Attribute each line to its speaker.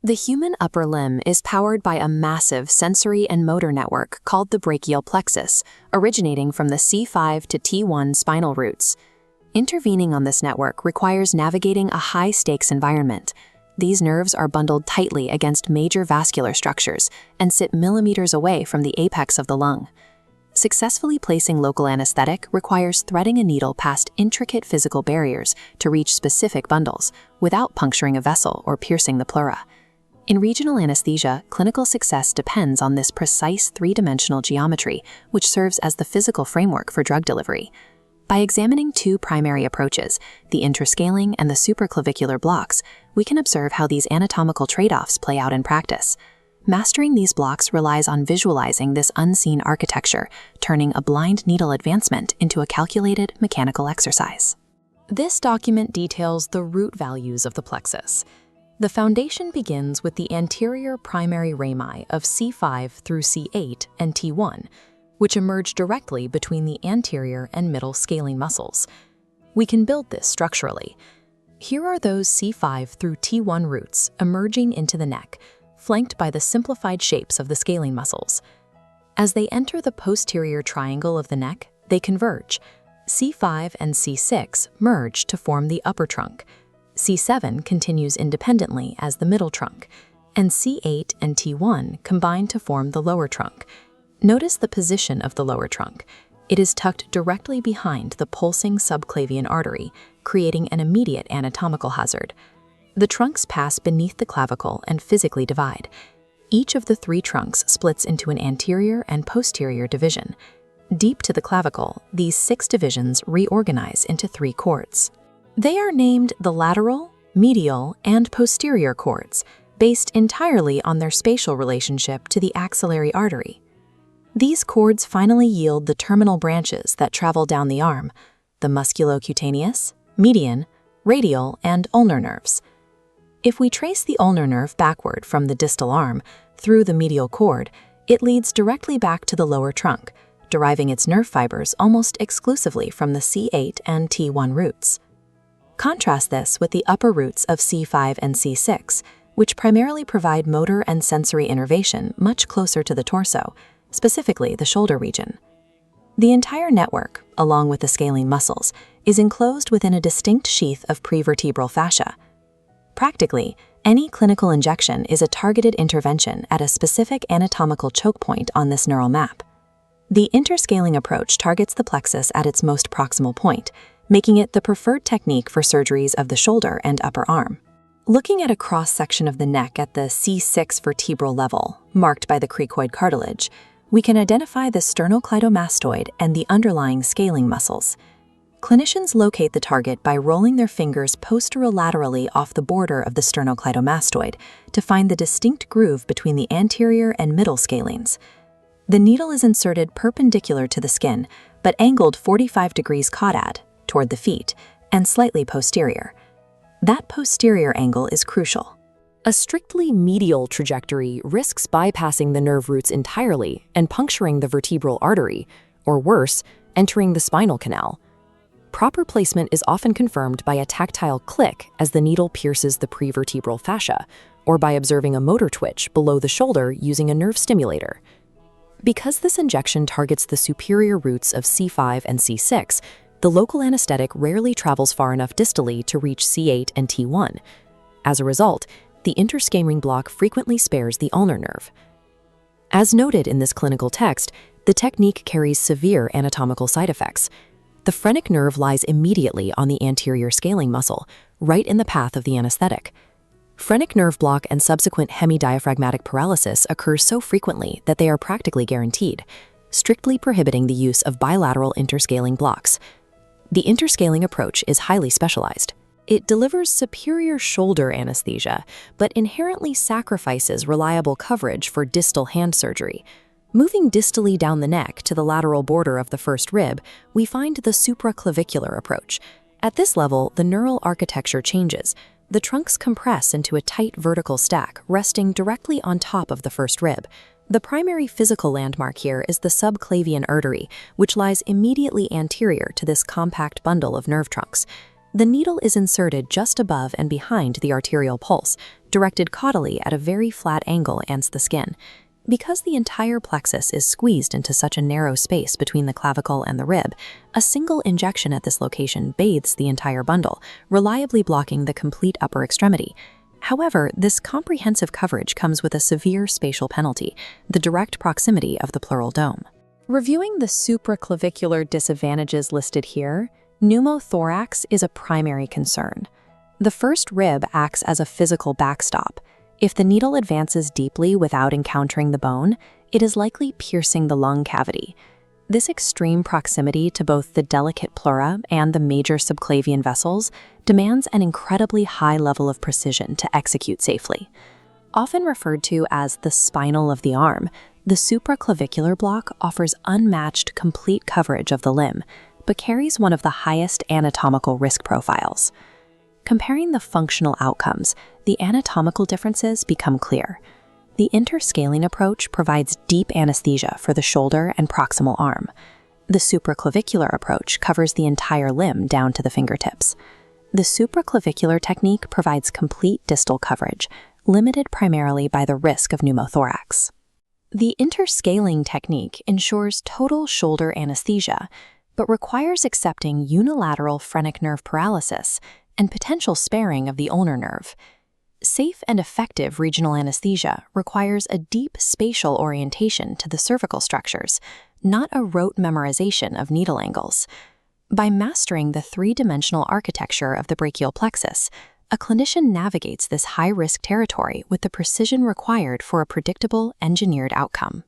Speaker 1: The human upper limb is powered by a massive sensory and motor network called the brachial plexus, originating from the C5 to T1 spinal roots. Intervening on this network requires navigating a high-stakes environment. These nerves are bundled tightly against major vascular structures and sit millimeters away from the apex of the lung. Successfully placing local anesthetic requires threading a needle past intricate physical barriers to reach specific bundles without puncturing a vessel or piercing the pleura. In regional anesthesia, clinical success depends on this precise three-dimensional geometry, which serves as the physical framework for drug delivery. By examining two primary approaches, the interscaling and the supraclavicular blocks, we can observe how these anatomical trade-offs play out in practice. Mastering these blocks relies on visualizing this unseen architecture, turning a blind needle advancement into a calculated mechanical exercise. This document details the root values of the plexus. The foundation begins with the anterior primary rami of C5 through C8 and T1, which emerge directly between the anterior and middle scalene muscles. We can build this structurally. Here are those C5 through T1 roots emerging into the neck, flanked by the simplified shapes of the scalene muscles. As they enter the posterior triangle of the neck, they converge. C5 and C6 merge to form the upper trunk. C7 continues independently as the middle trunk, and C8 and T1 combine to form the lower trunk. Notice the position of the lower trunk. It is tucked directly behind the pulsing subclavian artery, creating an immediate anatomical hazard. The trunks pass beneath the clavicle and physically divide. Each of the three trunks splits into an anterior and posterior division. Deep to the clavicle, these 6 divisions reorganize into 3 cords. They are named the lateral, medial, and posterior cords, based entirely on their spatial relationship to the axillary artery. These cords finally yield the terminal branches that travel down the arm, the musculocutaneous, median, radial, and ulnar nerves. If we trace the ulnar nerve backward from the distal arm through the medial cord, it leads directly back to the lower trunk, deriving its nerve fibers almost exclusively from the C8 and T1 roots. Contrast this with the upper roots of C5 and C6, which primarily provide motor and sensory innervation much closer to the torso, specifically the shoulder region. The entire network, along with the scalene muscles, is enclosed within a distinct sheath of prevertebral fascia. Practically, any clinical injection is a targeted intervention at a specific anatomical choke point on this neural map. The interscaling approach targets the plexus at its most proximal point, making it the preferred technique for surgeries of the shoulder and upper arm. Looking at a cross-section of the neck at the C6 vertebral level, marked by the cricoid cartilage, we can identify the sternocleidomastoid and the underlying scaling muscles. Clinicians locate the target by rolling their fingers posterolaterally off the border of the sternocleidomastoid to find the distinct groove between the anterior and middle scalenes. The needle is inserted perpendicular to the skin, but angled 45 degrees caudad, toward the feet, and slightly posterior. That posterior angle is crucial.
Speaker 2: A strictly medial trajectory risks bypassing the nerve roots entirely and puncturing the vertebral artery, or worse, entering the spinal canal. Proper placement is often confirmed by a tactile click as the needle pierces the prevertebral fascia, or by observing a motor twitch below the shoulder using a nerve stimulator. Because this injection targets the superior roots of C5 and C6, the local anesthetic rarely travels far enough distally to reach C8 and T1. As a result, the interscalene block frequently spares the ulnar nerve. As noted in this clinical text, the technique carries severe anatomical side effects. The phrenic nerve lies immediately on the anterior scaling muscle, right in the path of the anesthetic. Phrenic nerve block and subsequent hemidiaphragmatic paralysis occur so frequently that they are practically guaranteed, strictly prohibiting the use of bilateral interscaling blocks. The interscaling approach is highly specialized. It delivers superior shoulder anesthesia, but inherently sacrifices reliable coverage for distal hand surgery. Moving distally down the neck to the lateral border of the first rib, we find the supraclavicular approach. At this level, the neural architecture changes. The trunks compress into a tight vertical stack, resting directly on top of the first rib. The primary physical landmark here is the subclavian artery, which lies immediately anterior to this compact bundle of nerve trunks. The needle is inserted just above and behind the arterial pulse, directed caudally at a very flat angle against the skin. Because the entire plexus is squeezed into such a narrow space between the clavicle and the rib, a single injection at this location bathes the entire bundle, reliably blocking the complete upper extremity. However, this comprehensive coverage comes with a severe spatial penalty, the direct proximity of the pleural dome. Reviewing the supraclavicular disadvantages listed here, pneumothorax is a primary concern. The first rib acts as a physical backstop. If the needle advances deeply without encountering the bone, it is likely piercing the lung cavity. This extreme proximity to both the delicate pleura and the major subclavian vessels demands an incredibly high level of precision to execute safely. Often referred to as the spinal of the arm, the supraclavicular block offers unmatched complete coverage of the limb, but carries one of the highest anatomical risk profiles. Comparing the functional outcomes, the anatomical differences become clear. The interscaling approach provides deep anesthesia for the shoulder and proximal arm. The supraclavicular approach covers the entire limb down to the fingertips. The supraclavicular technique provides complete distal coverage, limited primarily by the risk of pneumothorax. The interscaling technique ensures total shoulder anesthesia, but requires accepting unilateral phrenic nerve paralysis and potential sparing of the ulnar nerve. Safe and effective regional anesthesia requires a deep spatial orientation to the cervical structures, not a rote memorization of needle angles. By mastering the three-dimensional architecture of the brachial plexus, a clinician navigates this high-risk territory with the precision required for a predictable, engineered outcome.